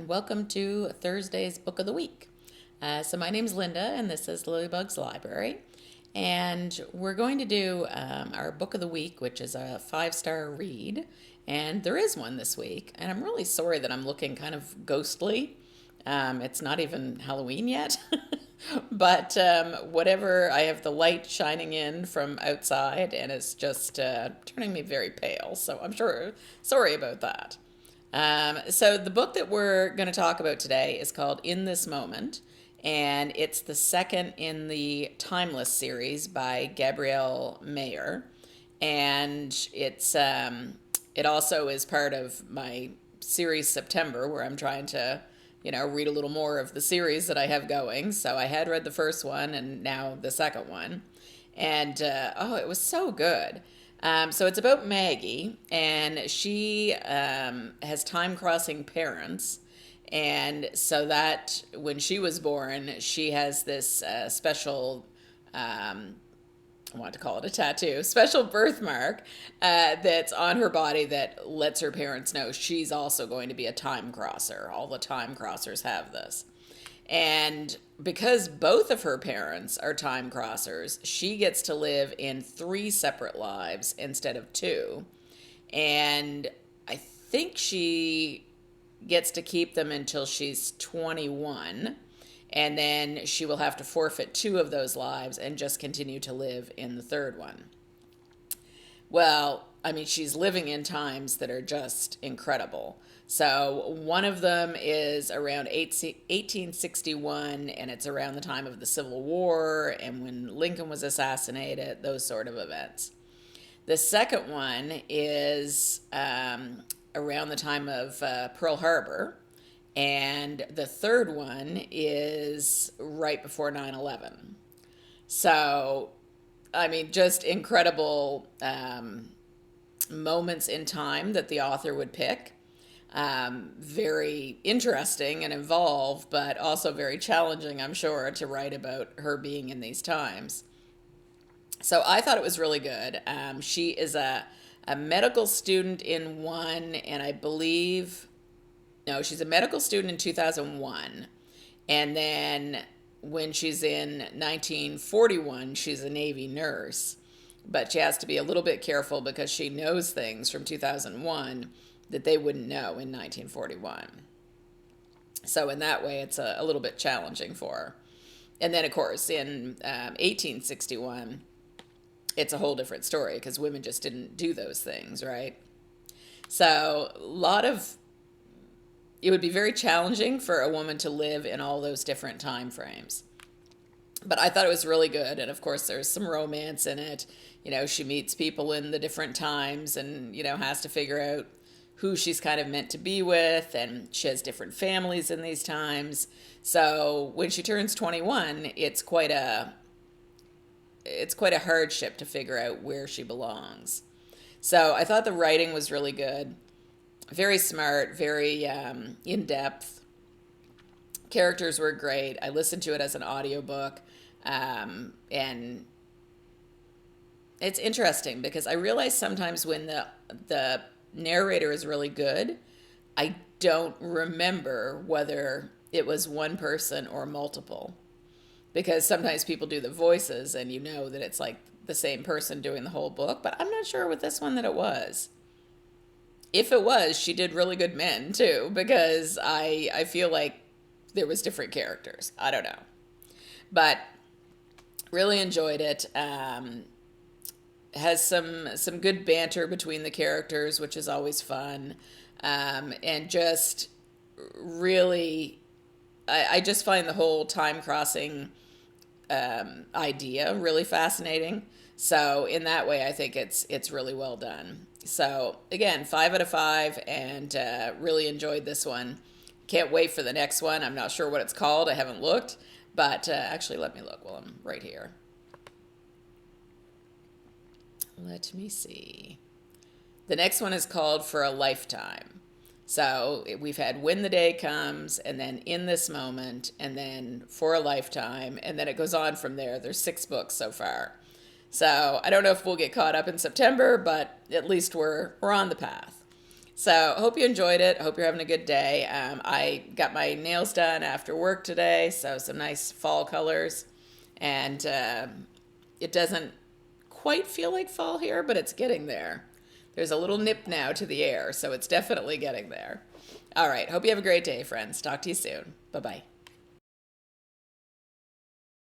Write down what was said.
welcome to Thursday's Book of the Week. So my name's Linda, and this is Lilybugs Library, and we're going to do our Book of the Week, which is a 5-star read, and there is one this week, and I'm really sorry that I'm looking kind of ghostly. It's not even Halloween yet, but whatever, I have the light shining in from outside, and it's just turning me very pale, so I'm sure sorry about that. So the book that we're going to talk about today is called In This Moment, and it's the second in the Timeless series by Gabrielle Mayer, and it also is part of my series September, where I'm trying to read a little more of the series that I have going. So I had read the first one and now the second one, and it was so good. So it's about Maggie, and she has time-crossing parents, and so that when she was born, she has this special, I want to call it a tattoo, special birthmark that's on her body that lets her parents know she's also going to be a time crosser. All the time crossers have this. And because both of her parents are time crossers, she gets to live in 3 separate lives instead of 2. And I think she gets to keep them until she's 21. And then she will have to forfeit 2 of those lives and just continue to live in the 3rd one. Well, I mean, she's living in times that are just incredible. So one of them is around 1861, and it's around the time of the Civil War and when Lincoln was assassinated, those sort of events. The second one is around the time of Pearl Harbor, and the third one is right before 9/11. So, I mean, just incredible moments in time that the author would pick. Very interesting and involved, but also very challenging, I'm sure, to write about her being in these times. So I thought it was really good. She is a medical student in one, and I believe, no, she's a medical student in 2001. And then when she's in 1941, she's a Navy nurse. But she has to be a little bit careful because she knows things from 2001 that they wouldn't know in 1941. So in that way, it's a little bit challenging for her. And then, of course, in 1861, it's a whole different story because women just didn't do those things, right? So it would be very challenging for a woman to live in all those different time frames. But I thought it was really good. And of course, there's some romance in it. She meets people in the different times and, has to figure out who she's kind of meant to be with, and she has different families in these times. So when she turns 21, it's quite a hardship to figure out where she belongs. So I thought the writing was really good, very smart, very in-depth. Characters were great. I listened to it as an audiobook, and it's interesting because I realize sometimes when the narrator is really good, I don't remember whether it was one person or multiple, because sometimes people do the voices and that it's like the same person doing the whole book, but I'm not sure with this one that it was. If it was, she did really good men too, because I feel like there was different characters. I don't know, but really enjoyed it. Has some good banter between the characters, which is always fun, and just really, I just find the whole time crossing idea really fascinating. So in that way, I think it's really well done. So again, 5 out of 5, and really enjoyed this one. Can't wait for the next one. I'm not sure what it's called. I haven't looked, but actually, let me look while I'm right here. Let me see. The next one is called For a Lifetime. So we've had When the Day Comes, and then In This Moment, and then For a Lifetime, and then it goes on from there. There's 6 books so far. So I don't know if we'll get caught up in September, but at least we're on the path. So hope you enjoyed it. Hope you're having a good day. I got my nails done after work today, so some nice fall colors. And it doesn't quite feel like fall here, but it's getting there. There's a little nip now to the air, so it's definitely getting there. All right. Hope you have a great day, friends. Talk to you soon. Bye-bye.